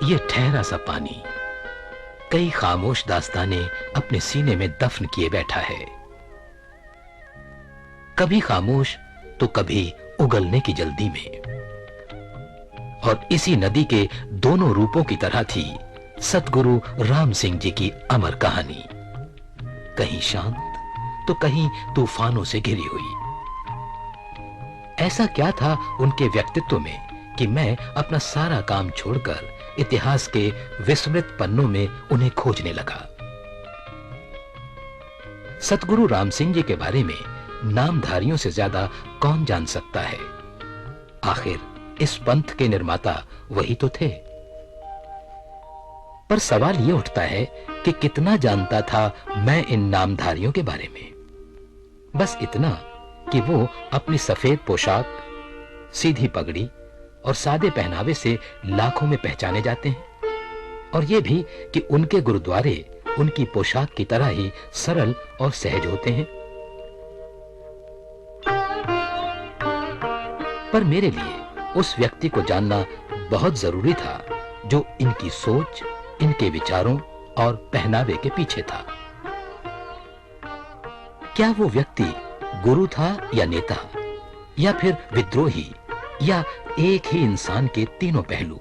ये ठहरा सा पानी कई खामोश दास्तानें अपने सीने में दफन किए बैठा है, कभी खामोश तो कभी उगलने की जल्दी में। और इसी नदी के दोनों रूपों की तरह थी सतगुरु राम सिंह जी की अमर कहानी, कहीं शांत तो कहीं तूफानों से घिरी हुई। ऐसा क्या था उनके व्यक्तित्व में कि मैं अपना सारा काम छोड़कर इतिहास के विस्मृत पन्नों में उन्हें खोजने लगा। सतगुरु राम सिंह जी के बारे में नामधारियों से ज्यादा कौन जान सकता है? आखिर इस पंथ के निर्माता वही तो थे। पर सवाल यह उठता है कि कितना जानता था मैं इन नामधारियों के बारे में? बस इतना कि वो अपनी सफेद पोशाक, सीधी पगड़ी और सादे पहनावे से लाखों में पहचाने जाते हैं, और यह भी कि उनके गुरुद्वारे उनकी पोशाक की तरह ही सरल और सहज होते हैं। पर मेरे लिए उस व्यक्ति को जानना बहुत जरूरी था जो इनकी सोच, इनके विचारों और पहनावे के पीछे था। क्या वो व्यक्ति गुरु था या नेता, या फिर विद्रोही, या एक ही इंसान के तीनों पहलू?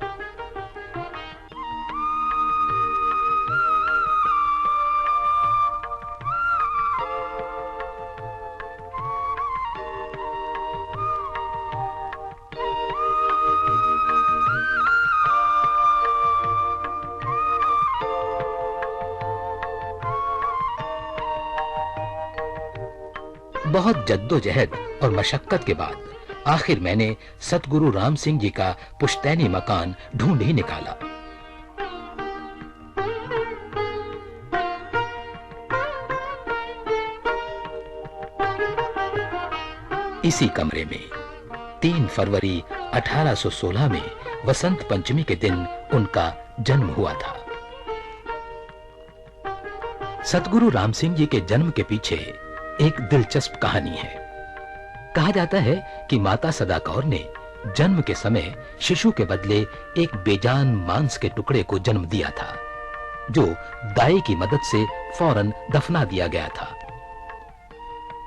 बहुत जद्दोजहद और मशक्कत के बाद आखिर मैंने सतगुरु राम सिंह जी का पुश्तैनी मकान ढूंढ ही निकाला। इसी कमरे में 3 फरवरी 1816 में वसंत पंचमी के दिन उनका जन्म हुआ था। सतगुरु राम सिंह जी के जन्म के पीछे एक दिलचस्प कहानी है। कहा जाता है कि माता सदा कौर ने जन्म के समय शिशु के बदले एक बेजान मांस के टुकड़े को जन्म दिया था, जो दाई की मदद से फौरन दफना दिया गया था।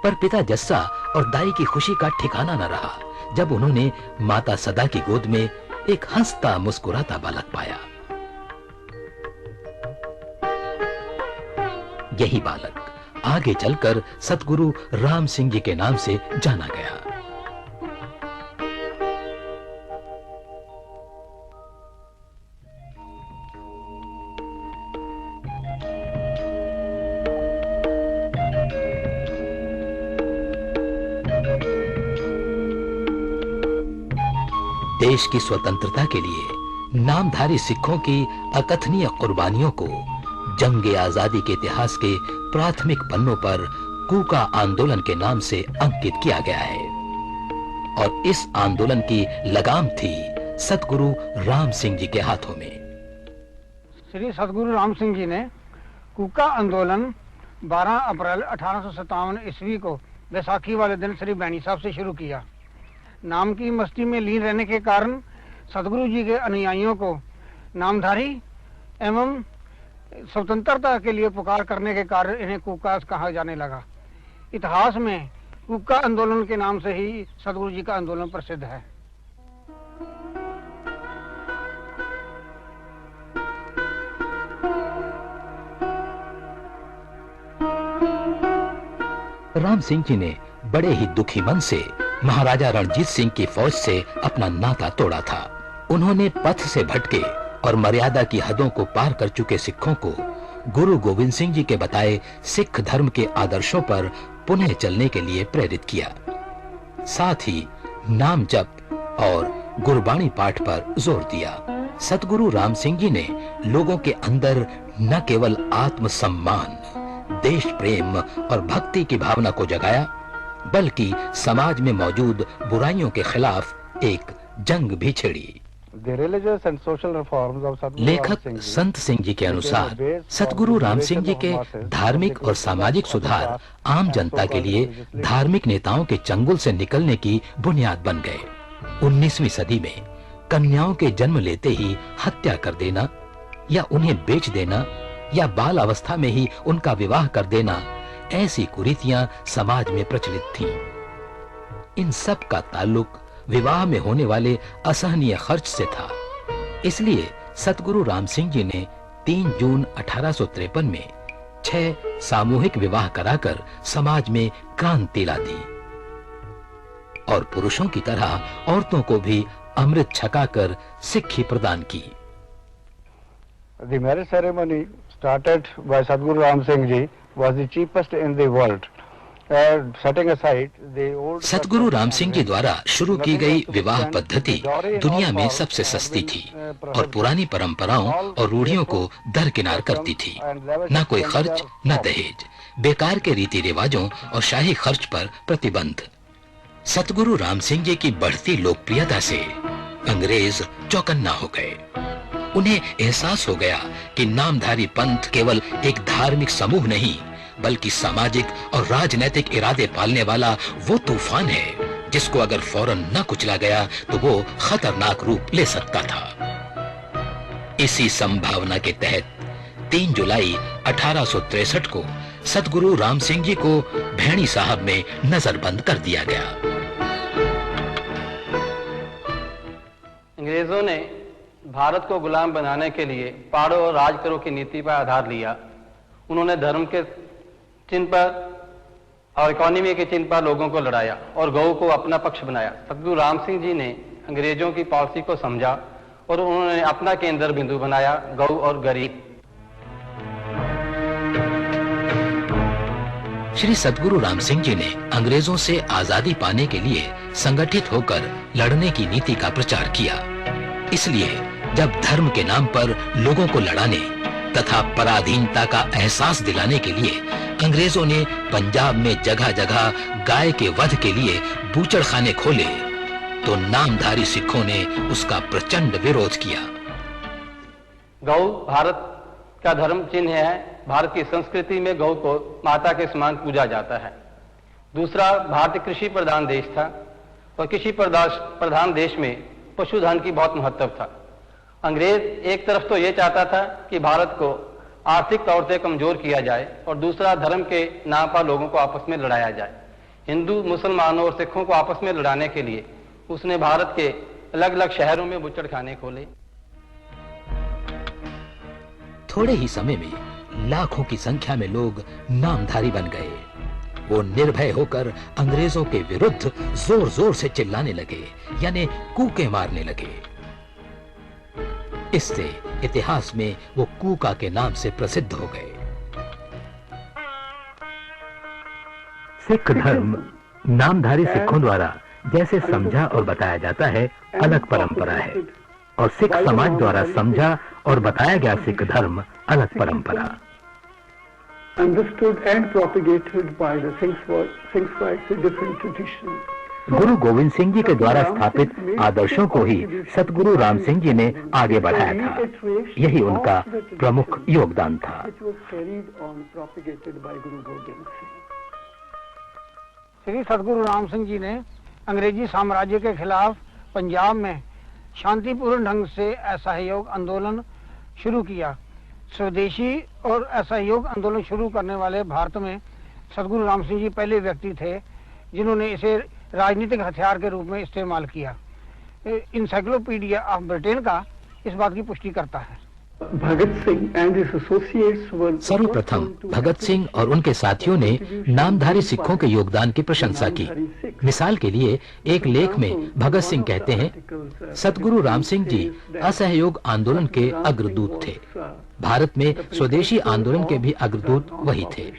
पर पिता जस्सा और दाई की खुशी का ठिकाना न रहा जब उन्होंने माता सदा की गोद में एक हंसता मुस्कुराता बालक पाया। यही बालक आगे चलकर सतगुरु राम सिंह जी के नाम से जाना गया। देश की स्वतंत्रता के लिए नामधारी सिखों की अकथनीय कुर्बानियों को जंग आजादी के इतिहास के प्राथमिक पन्नों पर कूका आंदोलन के नाम से अंकित किया गया है, और इस आंदोलन की लगाम थी सतगुरु राम सिंह जी के हाथों में। श्री सतगुरु राम सिंह जी ने कूका आंदोलन 12 अप्रैल 1857 ईस्वी को बैसाखी वाले दिन श्री बैनी साहब से शुरू किया। नाम की मस्ती में लीन रहने के कारण सतगुरु जी के अनुयायियों को नामधारी एवं स्वतंत्रता के लिए पुकार करने के कारण इन्हें कूका कहा जाने लगा। इतिहास में कूका आंदोलन के नाम से ही सतगुरु जी का आंदोलन प्रसिद्ध है। राम सिंह जी ने बड़े ही दुखी मन से महाराजा रणजीत सिंह की फौज से अपना नाता तोड़ा था। उन्होंने पथ से भटके और मर्यादा की हदों को पार कर चुके सिखों को गुरु गोविंद सिंह जी के बताए सिख धर्म के आदर्शों पर पुनः चलने के लिए प्रेरित किया। साथ ही नाम जप और गुरबाणी पाठ पर जोर दिया। सतगुरु राम सिंह जी ने लोगों के अंदर न केवल आत्मसम्मान, देश प्रेम और भक्ति की भावना को जगाया, बल्कि समाज में मौजूद बुराइयों के खिलाफ एक जंग भी छिड़ी। लेखक संत सिंह जी के अनुसार सतगुरु राम सिंह जी के धार्मिक और सामाजिक सुधार आम जनता के लिए धार्मिक नेताओं के चंगुल से निकलने की बुनियाद बन गए। 19वीं सदी में कन्याओं के जन्म लेते ही हत्या कर देना या उन्हें बेच देना या बाल अवस्था में ही उनका विवाह कर देना, ऐसी कुरीतियां समाज में प्रचलित थीं। इन सब का ताल्लुक विवाह में होने वाले असहनीय खर्च से था। इसलिए सतगुरु राम सिंह जी ने 3 जून 1853 में 6 सामूहिक विवाह कराकर समाज में क्रांति ला दी और पुरुषों की तरह औरतों को भी अमृत छकाकर सिक्खी प्रदान की। The marriage ceremony started by Sadhguru Ram Singh Ji was the cheapest in the world. Setting aside the old सतगुरु राम सिंह जी द्वारा शुरू की गई विवाह पद्धति दुनिया में सबसे सस्ती थी और पुरानी परंपराओं और रूढ़ियों को दरकिनार करती थी। न कोई खर्च, न दहेज, बेकार के रीति रिवाजों और शाही खर्च पर प्रतिबंध। सतगुरु राम सिंह जी की बढ़ती लोकप्रियता से अंग्रेज चौकन्ना हो गए। उन्हें एहसास हो गया कि नामधारी पंथ केवल एक धार्मिक समूह नहीं, बल्कि सामाजिक और राजनैतिक इरादे पालने वाला वो तूफान है जिसको अगर फौरन न कुचला गया तो वो खतरनाक रूप ले सकता था। इसी संभावना के तहत 3 जुलाई 1863 को सतगुरु राम सिंह जी को भैणी साहब में नजरबंद कर दिया गया। अंग्रेजों ने भारत को गुलाम बनाने के लिए पाड़ो और राज करो की नीति पर आधार लिया। उन्होंने धर्म के चिन्ह पर और इकोनॉमी के चिन्ह पर लोगों को लड़ाया और गौ को अपना पक्ष बनाया। सतगुरु राम सिंह जी ने अंग्रेजों की पॉलिसी को समझा और उन्होंने अपना केंद्र बिंदु बनाया गौ और गरीब। श्री सतगुरु राम सिंह जी ने अंग्रेजों से आजादी पाने के लिए संगठित होकर लड़ने की नीति का प्रचार किया। इसलिए जब धर्म के नाम पर लोगों को लड़ाने तथा पराधीनता का एहसास दिलाने के लिए अंग्रेजों ने पंजाब में जगह जगह गाय के वध के लिए बूचड़खाने खोले तो नामधारी सिखों ने उसका प्रचंड विरोध किया। गौ भारत का धर्म चिन्ह है। भारत की संस्कृति में गौ को माता के समान पूजा जाता है। दूसरा, भारत कृषि प्रधान देश था और कृषि प्रधान देश में पशुधन की बहुत महत्व था। अंग्रेज एक तरफ तो ये चाहता था कि भारत को आर्थिक तौर से कमजोर किया जाए और दूसरा, धर्म के नाम पर लोगों को आपस में लड़ाया जाए। हिंदू, मुसलमानों और सिखों को आपस में लड़ाने के लिए उसने भारत के अलग अलग शहरों में बूचड़खाने खोले। थोड़े ही समय में लाखों की संख्या में लोग नामधारी बन गए। वो निर्भय होकर अंग्रेजों के विरुद्ध जोर जोर से चिल्लाने लगे, यानी कूके मारने लगे। इससे इतिहास में वो कूका के नाम से प्रसिद्ध हो गए। सिख धर्म नामधारी सिखों द्वारा जैसे समझा और बताया जाता है, अलग परंपरा है और सिख समाज द्वारा समझा और बताया गया सिख धर्म अलग परंपरा। Understood and propagated by the Singhs by different traditions. गुरु गोविंद सिंह जी के द्वारा स्थापित आदर्शों को ही सतगुरु राम सिंह जी ने आगे बढ़ाया था। यही उनका प्रमुख योगदान था। श्री सतगुरु राम सिंह जी ने अंग्रेजी साम्राज्य के खिलाफ पंजाब में शांतिपूर्ण ढंग से असहयोग आंदोलन शुरू किया। स्वदेशी और असहयोग आंदोलन शुरू करने वाले भारत में सतगुरु राम सिंह जी पहले व्यक्ति थे जिन्होंने इसे राजनीतिक हथियार के रूप में इस्तेमाल किया। इंसाइक्लोपीडिया ऑफ ब्रिटेन का इस बात की पुष्टि करता है। Bhagat Singh and his associates वर सर्वप्रथम भगत सिंह और उनके साथियों ने नामधारी सिखों के योगदान की प्रशंसा की। मिसाल के लिए एक लेख में भगत सिंह कहते हैं, सतगुरु राम सिंह जी असहयोग आंदोलन के अग्रदूत थे। भारत में स्वदेशी आंदोलन के भी अग्रदूत वही थे।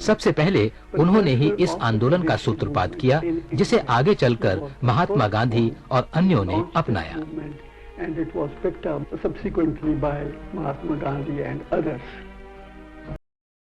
सबसे पहले उन्होंने ही इस आंदोलन का सूत्रपात किया, जिसे आगे चलकर महात्मा गांधी और अन्यों ने अपनाया। and it was picked up subsequently by Mahatma Gandhi and others.